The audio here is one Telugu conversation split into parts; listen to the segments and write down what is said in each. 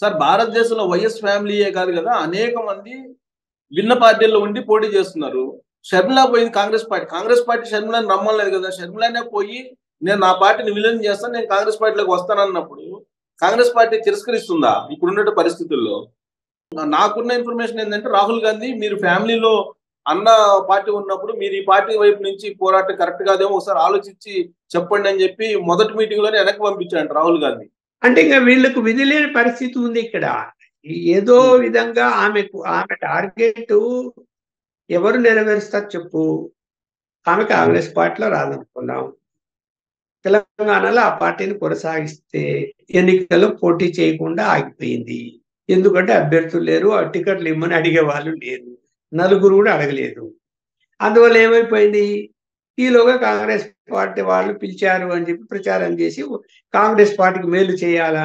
సార్ భారతదేశంలో వైఎస్ ఫ్యామిలీయే కాదు కదా, అనేక మంది భిన్న పార్టీల్లో ఉండి పోటీ చేస్తున్నారు. షర్మిల పోయింది కాంగ్రెస్ పార్టీ షర్మిలని రమ్మలేదు కదా. షర్మిలనే పోయి నేను నా పార్టీని విలీనం చేస్తాను, నేను కాంగ్రెస్ పార్టీలోకి వస్తానన్నప్పుడు కాంగ్రెస్ పార్టీ తిరస్కరిస్తుందా ఇప్పుడున్న పరిస్థితుల్లో? నాకున్న ఇన్ఫర్మేషన్ ఏంటంటే రాహుల్ గాంధీ మీరు ఫ్యామిలీలో అన్న పార్టీ ఉన్నప్పుడు మీరు ఈ పార్టీ వైపు నుంచి పోరాటం కరెక్ట్ కాదేమో ఒకసారి ఆలోచించి చెప్పండి అని చెప్పి మొదటి మీటింగ్ లోనే వెనక్కి పంపించాడు రాహుల్ గాంధీ. అంటే ఇంకా వీళ్ళకు విధి లేని పరిస్థితి ఉంది ఇక్కడ. ఏదో విధంగా ఆమె టార్గెట్ ఎవరు నెరవేరుస్తారు చెప్పు? ఆమె కాంగ్రెస్ పార్టీలో రాదనుకున్నాం, తెలంగాణలో ఆ పార్టీని కొనసాగిస్తే ఎన్నికల్లో పోటీ చేయకుండా ఆగిపోయింది. ఎందుకంటే అభ్యర్థులు లేరు, ఆ టికెట్లు ఇమ్మని అడిగే వాళ్ళు లేరు, నలుగురు కూడా అడగలేదు. అందువల్ల ఏమైపోయింది, ఈలోగా కాంగ్రెస్ పార్టీ వాళ్ళు పిలిచారు అని చెప్పి ప్రచారం చేసి కాంగ్రెస్ పార్టీకి మేలు చేయాలా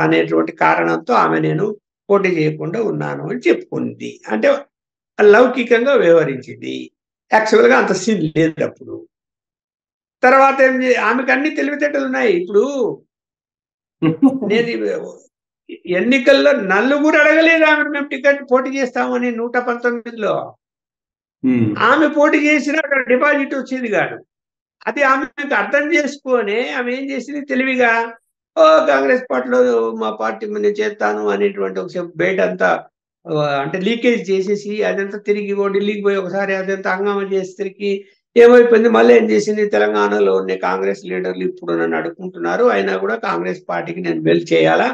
అనేటువంటి కారణంతో ఆమె నేను పోటీ చేయకుండా ఉన్నాను అని చెప్పుకుంది. అంటే లౌకికంగా వ్యవహరించింది. యాక్చువల్గా అంత సీన్ లేదు అప్పుడు. తర్వాత ఆమెకు అన్ని తెలివితేటలు ఉన్నాయి. ఇప్పుడు నేను ఎన్నికల్లో నలుగురు అడగలేదు ఆమె మేము టికెట్ పోటీ చేస్తామని 119లో. ఆమె పోటీ చేసినా అక్కడ డిపాజిట్ వచ్చేది కాదు. అది ఆమెకు అర్థం చేసుకొని ఆమె ఏం చేసింది తెలివిగా, కాంగ్రెస్ పార్టీలో మా పార్టీ నేను చేస్తాను అనేటువంటి ఒక బయట అంతా అంటే లీకేజ్ చేసేసి అదంతా తిరిగి ఢిల్లీకి పోయి ఒకసారి అదంతా హంగామా చేసేసరికి ఏమైపోయింది, మళ్ళీ ఏం చేసింది, తెలంగాణలో ఉన్న కాంగ్రెస్ లీడర్లు ఇప్పుడు నన్ను అడుగుకుంటున్నారు, అయినా కూడా కాంగ్రెస్ పార్టీకి నేను వెల్ చేయాలా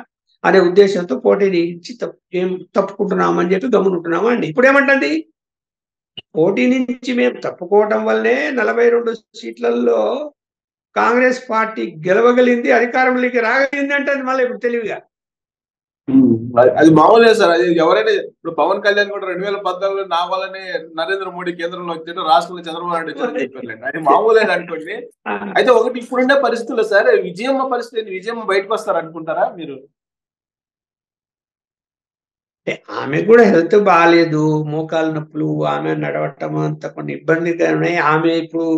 అనే ఉద్దేశంతో పోటీని ఇచ్చి తప్పుకుంటున్నామని చెప్పి గమనుంటున్నామా అండి. ఇప్పుడు ఏమంటుంది, పోటీ నుంచి మేము తప్పుకోవటం వల్లే 42 సీట్లలో కాంగ్రెస్ పార్టీ గెలవగలిగింది, అధికారంలోకి రాగలిగింది అంటే మళ్ళీ ఇప్పుడు తెలివిగా. అది మామూలే సార్. అది ఎవరైనా ఇప్పుడు పవన్ కళ్యాణ్ కూడా 2014లో నా వల్లనే నరేంద్ర మోడీ కేంద్రంలో వచ్చాడు, రాష్ట్రంలో చంద్రబాబు నాయుడు వచ్చాడని చెప్పారు. అది మామూలే అనుకోండి. అయితే ఒకటి ఇప్పుడుండే పరిస్థితుల్లో సార్ విజయమ్మ పరిస్థితి, విజయమ్మ బయటకు వస్తారు అనుకుంటారా మీరు? ఆమె కూడా హెల్త్ బాగాలేదు, మోకాలు నొప్పులు, ఆమె నడవటం అంత కొన్ని ఇబ్బందిగా ఉన్నాయి. ఆమె ఇప్పుడు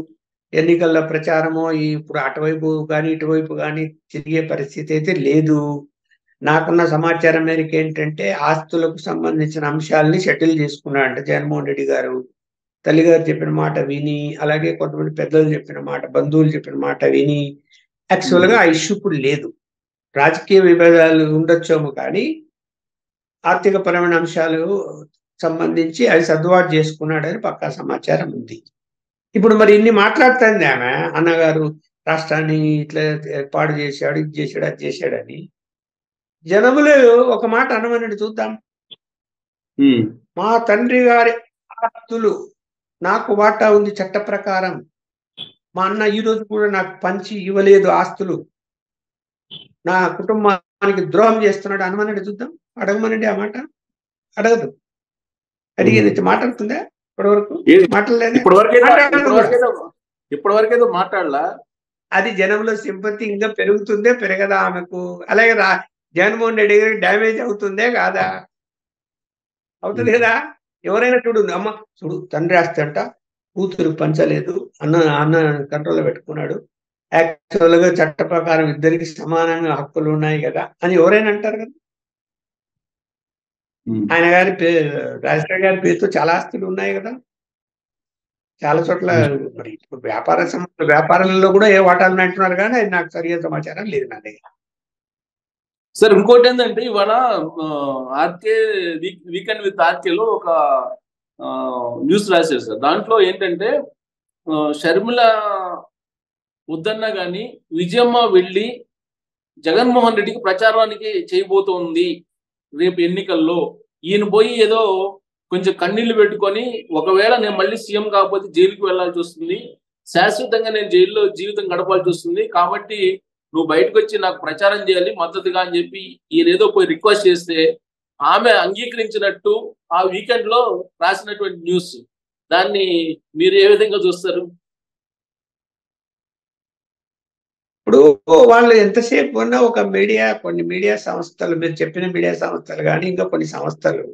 ఎన్నికల ప్రచారమో ఇప్పుడు అటువైపు కానీ ఇటువైపు కానీ తిరిగే పరిస్థితి అయితే లేదు. నాకున్న సమాచారం మేరకు ఏంటంటే ఆస్తులకు సంబంధించిన అంశాలని సెటిల్ చేసుకున్నాడంట జగన్మోహన్ రెడ్డి గారు. తల్లిగారు చెప్పిన మాట విని, అలాగే కొంతమంది పెద్దలు చెప్పిన మాట, బంధువులు చెప్పిన మాట విని యాక్చువల్గా ఆ ఇష్యూ ఇప్పుడు లేదు. రాజకీయ విభేదాలు ఉండొచ్చేమో కానీ ఆర్థిక పరమైన అంశాలు సంబంధించి అది సర్దుబాటు చేసుకున్నాడని పక్కా సమాచారం ఉంది. ఇప్పుడు మరి ఇన్ని మాట్లాడుతుంది ఆమె, అన్నగారు రాష్ట్రాన్ని ఇట్లా ఏర్పాటు చేశాడు, ఇది చేశాడు, అది చేశాడని. జనములు ఒక మాట అనమనండి చూద్దాం. మా తండ్రి గారి ఆస్తులు నాకు వాటా ఉంది చట్ట ప్రకారం, మా అన్న ఈ రోజు కూడా నాకు పంచి ఇవ్వలేదు ఆస్తులు, నా కుటుంబానికి ద్రోహం చేస్తున్నాడు అనమనండి చూద్దాం. అడగమనండి ఆ మాట. అడగదు. అడిగేది మాట్లాడుతుందా ఇప్పటివరకు? మాట్లాడలేదు. ఇప్పటివరకేదో మాట్లాడలా. అది జనంలో సింపతి ఇంకా పెరుగుతుందే పెరగదా ఆమెకు? అలాగే జగన్మోహన్ రెడ్డి గారికి డ్యామేజ్ అవుతుందే కాదా? అవుతుంది కదా. ఎవరైనా చూడు, అమ్మ చూడు తండ్రి ఆస్తి అంట కూతురు పంచలేదు, అన్న కంట్రోల్లో పెట్టుకున్నాడు, యాక్చువల్గా చట్ట ప్రకారం ఇద్దరికి సమానంగా హక్కులు ఉన్నాయి కదా అని ఎవరైనా అంటారు కదా. ఆయన గారి రాజశేఖర్ గారి పేరుతో చాలా ఆస్తులు ఉన్నాయి కదా చాలా చోట్ల. మరి ఇప్పుడు వ్యాపారాలలో కూడా ఏ వాటాలు అంటున్నారు కానీ అది నాకు సరైన సమాచారం లేదు నా దగ్గర. సార్ ఇంకోటి ఏంటంటే ఇవాళ ఆర్కే వీకెండ్ విత్ ఆర్కేలో ఒక న్యూస్ రాశారు సార్. దాంట్లో ఏంటంటే షర్మిల వద్దన్నా కానీ విజయమ్మ వెళ్ళి జగన్మోహన్ రెడ్డికి ప్రచారానికి చేయబోతోంది రేపు ఎన్నికల్లో. ఈయన పోయి ఏదో కొంచెం కన్నీళ్లు పెట్టుకొని ఒకవేళ నేను మళ్ళీ సీఎం కాకపోతే జైలుకి వెళ్లాల్సి వస్తుంది, శాశ్వతంగా నేను జైల్లో జీవితం గడపాల్సి వస్తుంది, కాబట్టి నువ్వు బయటకు వచ్చి నాకు ప్రచారం చేయాలి మద్దతుగా అని చెప్పి ఈయన ఏదో పోయి రిక్వెస్ట్ చేస్తే ఆమె అంగీకరించినట్టు ఆ వీకెండ్ లో రాసినటువంటి న్యూస్. దాన్ని మీరు ఏ విధంగా చూస్తారు? ఇప్పుడు వాళ్ళు ఎంతసేపు ఉన్నా ఒక కొన్ని మీడియా సంస్థలు, మీరు చెప్పిన మీడియా సంస్థలు కానీ ఇంకా కొన్ని సంస్థలు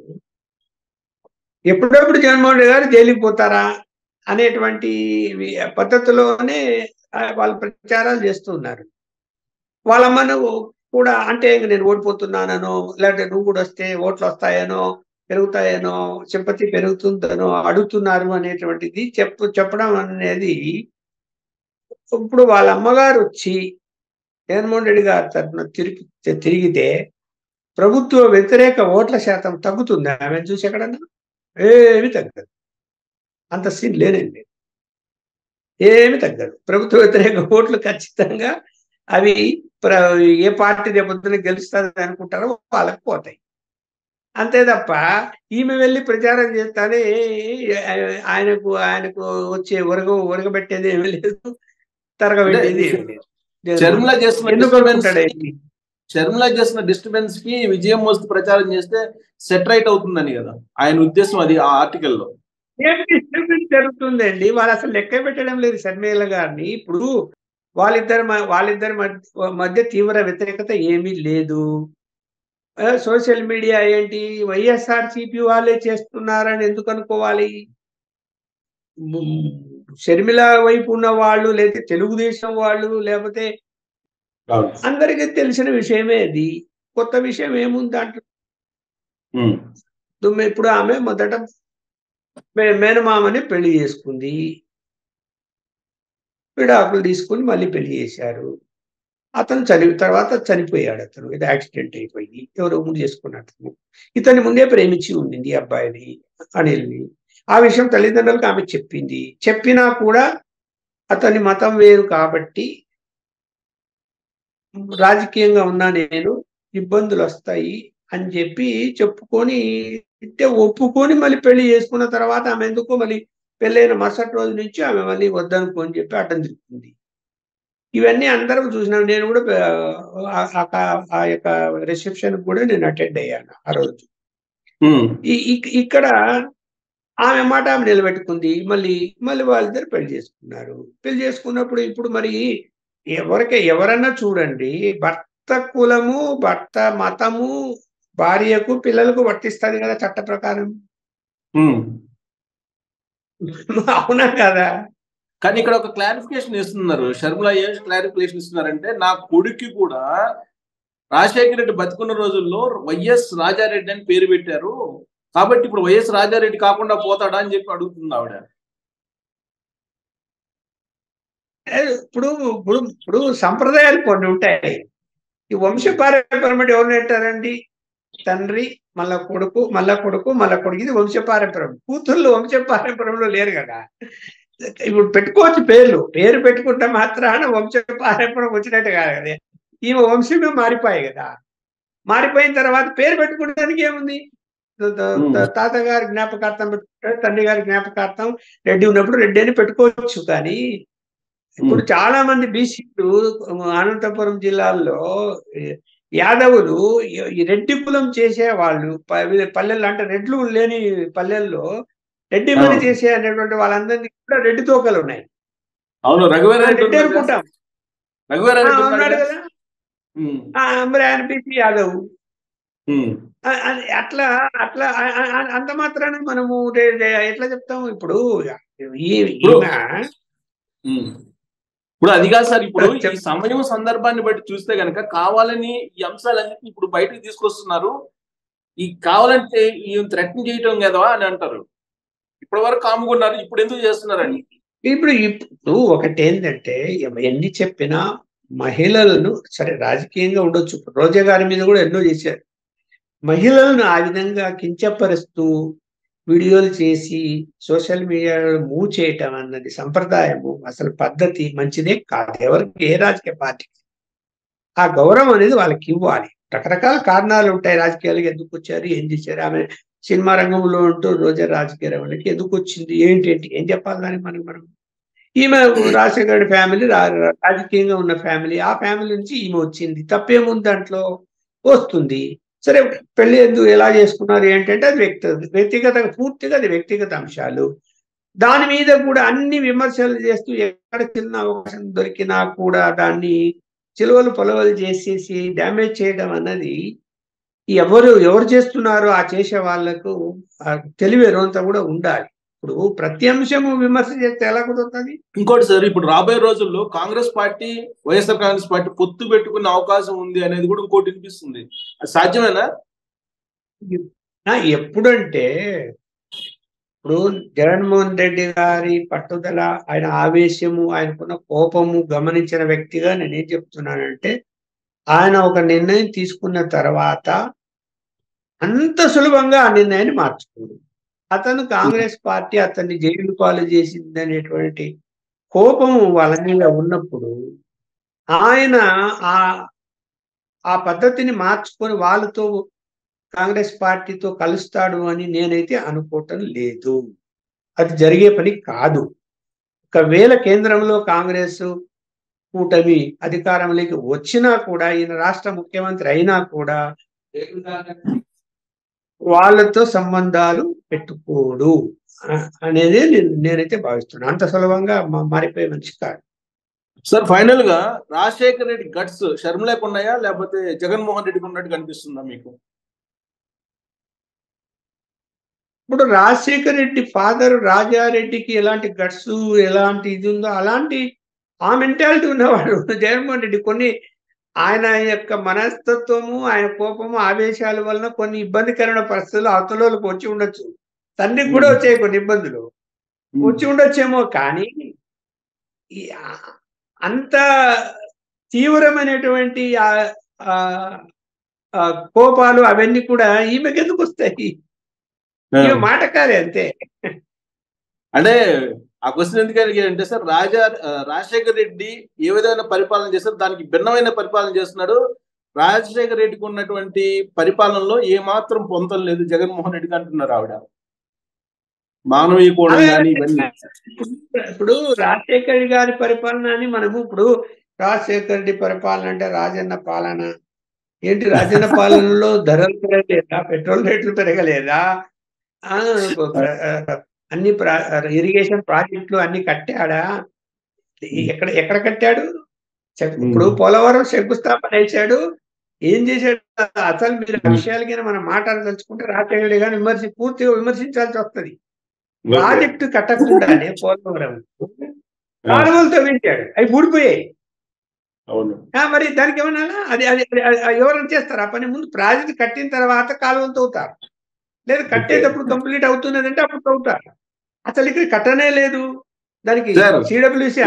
ఎప్పుడప్పుడు జగన్మోహన్ రెడ్డి గారు జైలుకి పోతారా అనేటువంటి పద్ధతిలోనే వాళ్ళు ప్రచారాలు చేస్తున్నారు. వాళ్ళ మనం కూడా అంటే ఇంక నేను ఓడిపోతున్నానో, లేదంటే నువ్వు కూడా వస్తే ఓట్లు వస్తాయనో, పెరుగుతాయనో, సింపతి పెరుగుతుందనో అడుగుతున్నారు అనేటువంటిది చెప్పడం అనేది ఇప్పుడు వాళ్ళ అమ్మగారు వచ్చి జగన్మోహన్ రెడ్డి గారి తరఫున తిరిగితే ప్రభుత్వ వ్యతిరేక ఓట్ల శాతం తగ్గుతుంది ఆమె చూసి ఎక్కడన్నా ఏమి తగ్గదు. అంత సీన్ లేనండి, ఏమి తగ్గదు. ప్రభుత్వ వ్యతిరేక ఓట్లు ఖచ్చితంగా అవి ఏ పార్టీ రేపొద్దున గెలుస్తుంది అనుకుంటారో వాళ్ళకి పోతాయి. అంతే తప్ప ఈమె వెళ్ళి ప్రచారం చేస్తానే ఆయనకు ఆయనకు వచ్చే ఒరగబెట్టేది ఏమీ లేదు, తరగబెట్టేది ఏమీ లేదు. ఎందుకు అనుకుంటాడు షర్మిల చేసిన డిస్టర్బెన్స్ కి విజయం మోస్తూ ప్రచారం చేస్తే సెట్ రైట్ అవుతుందని కదా ఆయన ఉద్దేశం, అది ఆ ఆర్టికల్లో. ఏమి డిస్టర్బెన్స్ జరుగుతుందండి, వాళ్ళు అసలు లెక్క పెట్టడం లేదు షర్మిల గారిని. ఇప్పుడు వాళ్ళిద్దరి మధ్య తీవ్ర వ్యతిరేకత ఏమీ లేదు. సోషల్ మీడియా ఏంటి వైఎస్ఆర్సీపీ వాళ్ళే చేస్తున్నారని ఎందుకు అనుకోవాలి? షర్మిల వైపు ఉన్న వాళ్ళు, లేకపోతే తెలుగుదేశం వాళ్ళు, లేకపోతే అందరికీ తెలిసిన విషయమే అది. కొత్త విషయం ఏముంది దాంట్లో? ఇప్పుడు ఆమె మొదట మేనమామని పెళ్లి చేసుకుంది, విడాకులు తీసుకుని మళ్ళీ పెళ్లి చేశారు. అతను తర్వాత చనిపోయాడు. అతను ఏదో యాక్సిడెంట్ అయిపోయి ఎవరో ముందు చేసుకున్నట్టు. ఇతన్ని ముందే ప్రేమించి ఉండింది ఈ అబ్బాయిని, అనిల్ని. ఆ విషయం తల్లిదండ్రులకు ఆమె చెప్పింది. చెప్పినా కూడా అతని మతం వేరు కాబట్టి రాజకీయంగా ఉన్నా నేను ఇబ్బందులు వస్తాయి అని చెప్పి చెప్పుకొని ఒప్పుకొని మళ్ళీ పెళ్లి చేసుకున్న తర్వాత ఆమె ఎందుకో మళ్ళీ పెళ్ళైన మరుసటి రోజు నుంచి ఆమె మళ్ళీ వద్దనుకోని చెప్పి అడ్డం తిరుగుతుంది. ఇవన్నీ అందరం చూసినాం. నేను కూడా ఆ యొక్క రిసెప్షన్ కూడా నేను అటెండ్ అయ్యాను ఆ రోజు. ఇక్కడ ఆమె మాట ఆమె నిలబెట్టుకుంది. మళ్ళీ వాళ్ళిద్దరు పెళ్లి చేసుకున్నారు. పెళ్లి చేసుకున్నప్పుడు ఇప్పుడు మరి ఎవరన్నా చూడండి, భర్త కులము, భర్త మతము భార్యకు పిల్లలకు వర్తిస్తుంది కదా చట్ట ప్రకారం. అవునా కదా? కానీ ఇక్కడ ఒక క్లారిఫికేషన్ ఇస్తున్నారు షర్మిల. ఏ క్లారిఫికేషన్ ఇస్తున్నారంటే, నా కొడుక్కి కూడా రాజశేఖర రెడ్డి బతికున్న రోజుల్లో వైఎస్ రాజారెడ్డి అని పేరు పెట్టారు, కాబట్టి ఇప్పుడు వైఎస్ రాజారెడ్డి కాకుండా పోతాడా అని చెప్పి అడుగుతుంది ఆవిడ. ఇప్పుడు సంప్రదాయాలు కొన్ని ఉంటాయి. ఈ వంశ పారంపర్యం ఎవరు అంటారండి? తండ్రి మళ్ళా కొడుకు, మళ్ళా కొడుకు, మళ్ళా కొడుకు, ఇది వంశ పారంపర్యం. కూతుర్లు వంశ పారంపర్యంలో లేరు కదా. ఇప్పుడు పెట్టుకోవచ్చు పేరు పెట్టుకుంటే మాత్రాన వంశ పారంపర్యం వచ్చినట్టు కాదు కదా. ఈమె వంశమే మారిపోయాయి కదా. మారిపోయిన తర్వాత పేరు పెట్టుకోవడానికి ఏముంది? తాతగారి జ్ఞాపకార్థం పెట్టుకుంటారు, తండ్రి గారి జ్ఞాపకార్థం రెడ్డి ఉన్నప్పుడు రెడ్డి అని పెట్టుకోవచ్చు. కానీ ఇప్పుడు చాలా మంది బీసీలు అనంతపురం జిల్లాల్లో యాదవులు ఈ రెడ్డి కులం చేసేవాళ్ళు పల్లెల్లో, అంటే రెడ్లు లేని పల్లెల్లో రెడ్డి పని చేసే అనేటువంటి వాళ్ళందరినీ కూడా రెడ్డి తోకలు ఉన్నాయి. అవును, రెడ్డి అనుకుంటాం ఉన్నాడు కదా, మరి ఆయన బీసీ యాదవ్. అట్లా అట్లా అంత మాత్రాన మనము ఎట్లా చెప్తాము? ఇప్పుడు ఇప్పుడు అది కాదు సార్. ఇప్పుడు ఈ సమయం సందర్భాన్ని బట్టి చూస్తే కనుక కావాలని ఈ అంశాలన్నింటినీ ఇప్పుడు బయటకు తీసుకొస్తున్నారు. ఈ కావాలంటే ఈ థ్రెటన్ చేయటం కదా అని అంటారు. ఇప్పటి వరకు కాముకున్నారు, ఇప్పుడు ఎందుకు చేస్తున్నారని. ఇప్పుడు ఒకటి ఏంటంటే, ఎన్ని చెప్పినా మహిళలను, సరే రాజకీయంగా ఉండొచ్చు, రోజా గారి మీద కూడా ఎన్నో చేశారు. మహిళలను ఆ విధంగా కించపరుస్తూ వీడియోలు చేసి సోషల్ మీడియాలో మూవ్ చేయటం అన్నది సంప్రదాయము, అసలు పద్ధతి మంచిదే కాదు. ఎవరికి, ఏ రాజకీయ పార్టీకి ఆ గౌరవం అనేది వాళ్ళకి ఇవ్వాలి. రకరకాల కారణాలు ఉంటాయి రాజకీయాలకు ఎందుకు వచ్చారు, ఏం చేశారు. ఆమె సినిమా రంగంలో ఉంటూ రోజా రాజకీయ రంగంలోకి ఎందుకు వచ్చింది, ఏంటి ఏం చెప్పాలి దానికి మనం. ఈమె రాజశేఖర ఫ్యామిలీ రాజకీయంగా ఉన్న ఫ్యామిలీ, ఆ ఫ్యామిలీ నుంచి ఈమె వచ్చింది, తప్పేముంది దాంట్లో? వస్తుంది. సరే, పెళ్లి ఎందుకు ఎలా చేసుకున్నారు ఏంటంటే అది వ్యక్తిగత, పూర్తిగా అది వ్యక్తిగత అంశాలు. దాని మీద కూడా అన్ని విమర్శలు చేస్తూ ఎక్కడ చిన్న అవకాశం దొరికినా కూడా దాన్ని చిలువలు పొలవలు చేసేసి డ్యామేజ్ చేయడం అన్నది ఎవరు చేస్తున్నారో ఆ చేసే వాళ్లకు తెలివి ఎరువంతా కూడా ఉండాలి. ఇప్పుడు ప్రతి అంశము విమర్శ చేస్తే ఎలా కుదురుతుంది? ఇంకోటి సార్, ఇప్పుడు రాబోయే రోజుల్లో కాంగ్రెస్ పార్టీ, వైఎస్ఆర్ కాంగ్రెస్ పార్టీ పొత్తు పెట్టుకునే అవకాశం ఉంది అనేది కూడా ఇంకోటి వినిపిస్తుంది. అది సాధ్యమేనా? ఎప్పుడంటే ఇప్పుడు జగన్మోహన్ రెడ్డి గారి పట్టుదల, ఆయన ఆవేశము, ఆయనకున్న కోపము గమనించిన వ్యక్తిగా నేనేం చెప్తున్నానంటే, ఆయన ఒక నిర్ణయం తీసుకున్న తర్వాత అంత సులభంగా ఆ నిర్ణయాన్ని మార్చుకోడు. అతను కాంగ్రెస్ పార్టీ అతన్ని జైలు పాలు చేసింది అనేటువంటి కోపము వాళ్ళ మీద ఉన్నప్పుడు ఆయన ఆ ఆ పద్ధతిని మార్చుకొని వాళ్ళతో కాంగ్రెస్ పార్టీతో కలుస్తాడు అని నేనైతే అనుకోవటం లేదు. అది జరిగే పని కాదు. ఒకవేళ కేంద్రంలో కాంగ్రెస్ కూటమి అధికారంలోకి వచ్చినా కూడా, ఈయన రాష్ట్ర ముఖ్యమంత్రి అయినా కూడా వాళ్ళతో సంబంధాలు పెట్టుకోడు అనేది నేనైతే భావిస్తున్నాను. అంత సులభంగా మారిపోయే మనిషి కాదు. సార్, ఫైనల్ గా రాజశేఖర్ రెడ్డి గట్స్ షర్మిలకు ఉన్నాయా, లేకపోతే జగన్మోహన్ రెడ్డికి ఉన్నట్టు కనిపిస్తుందా మీకు? ఇప్పుడు రాజశేఖర్ రెడ్డి ఫాదర్ రాజారెడ్డికి ఎలాంటి గట్స్, ఎలాంటి ఇది ఉందో అలాంటి ఆ మెంటాలిటీ ఉన్నవాడు జగన్మోహన్ రెడ్డి. కొన్ని ఆయన యొక్క మనస్తత్వము, ఆయన కోపము, ఆవేశాల వలన కొన్ని ఇబ్బందికరమైన పరిస్థితులు అవతలకు వచ్చి ఉండొచ్చు. తండ్రికి కూడా వచ్చాయి కొన్ని ఇబ్బందులు, వచ్చి ఉండొచ్చేమో. కానీ అంత తీవ్రమైనటువంటి కోపాలు అవన్నీ కూడా ఈమెకి ఎందుకు వస్తాయి? ఈమె మాటకారే అంతే. అంటే ఆ క్వశ్చన్ ఎందుకు అడిగారంటే సార్, రాజశేఖర్ రెడ్డి ఏ విధమైన పరిపాలన చేస్తారు, దానికి భిన్నమైన పరిపాలన చేస్తున్నాడు. రాజశేఖర్ రెడ్డికి ఉన్నటువంటి పరిపాలనలో ఏ మాత్రం పొంతం లేదు జగన్మోహన్ రెడ్డికి అంటున్నారు ఆవిడ. మానవీయ కోణం కానీ ఇవన్నీ. ఇప్పుడు రాజశేఖర్ గారి పరిపాలన అని మనము ఇప్పుడు రాజశేఖర్ రెడ్డి పరిపాలన అంటే రాజన్న పాలన ఏంటి? రాజన్న పాలనలో ధరలు పెరగలేదా? పెట్రోల్ రేట్లు పెరగలేదా? అన్ని ఇరిగేషన్ ప్రాజెక్టులు అన్ని కట్టాడా? ఎక్కడ ఎక్కడ కట్టాడు? ఇప్పుడు పోలవరం శంకుస్థాపన చేశాడు. ఏం చేశాడు? అసలు మీరు విషయాలకి మనం మాట్లాడదలుచుకుంటే రాజశేఖర రెడ్డి గారిని పూర్తిగా విమర్శించాల్సి వస్తుంది. ప్రాజెక్టు కట్టకుండానే పోలవరం కాలువలు తవ్వించాడు, అవి ఊడిపోయాయి. మరి దానికి ఏమన్నా అది అది ఎవరైనా చేస్తారు ఆ పని? ముందు ప్రాజెక్టు కట్టిన తర్వాత కాలువలు తవ్వుతారు, లేదా కట్టేటప్పుడు కంప్లీట్ అవుతున్నదంటే అప్పుడు తవ్వుతారు. అసలు ఇక్కడ కట్టనే లేదు. దానికి సిడబ్ల్యూసి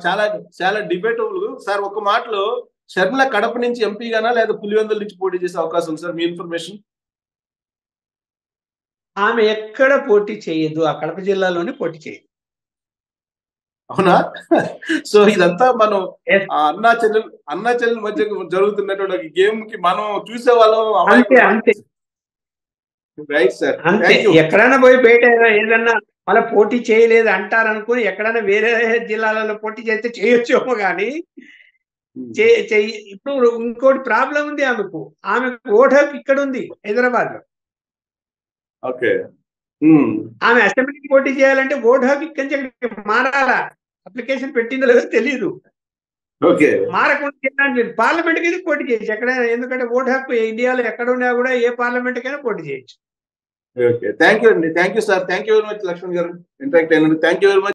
చాలా చాలా డిబేటబుల్ సార్. ఒక మాటలో షర్మిల కడప నుంచి ఎంపీగానా లేదా పులివెందుల నుంచి పోటీ చేసే అవకాశం సార్, మీ ఇన్ఫర్మేషన్? ఆమె ఎక్కడ పోటీ చేయదు, ఆ కడప జిల్లాలోనే పోటీ చేయదు. అవునా? సో ఇదంతా మనం అన్నా చెల్లెల మధ్య జరుగుతున్నటువంటి గేమ్ కి మనం చూసే వాళ్ళం. Right sir. ఎక్కడైనా పోయి బయట ఏదన్నా మళ్ళీ పోటీ చేయలేదు అంటారనుకుని ఎక్కడైనా వేరే జిల్లాలలో పోటీ చేస్తే చేయొచ్చేమో కానీ ఇప్పుడు ఇంకోటి ప్రాబ్లం ఉంది ఆమెకు. ఓటు హక్కు ఇక్కడ ఉంది హైదరాబాద్ లో. ఓకే. ఆమె అసెంబ్లీకి పోటీ చేయాలంటే ఓటు హక్కు ఇక్కడి నుంచి మారాలా? అప్లికేషన్ పెట్టిందో లేదో తెలియదు. మారకుండా పార్లమెంట్ కి పోటీ చేయొచ్చు ఎక్కడైనా, ఎందుకంటే ఓటు హక్కు ఇండియాలో ఎక్కడ ఉన్నా కూడా ఏ పార్లమెంట్ కైనా పోటీ చేయొచ్చు. ఓకే, థ్యాంక్ యూ అండి. Thank you sir. Thank you very much Lakshman garu. Interact అయినందుకు థ్యాంక్ యూ వెరీ మచ్.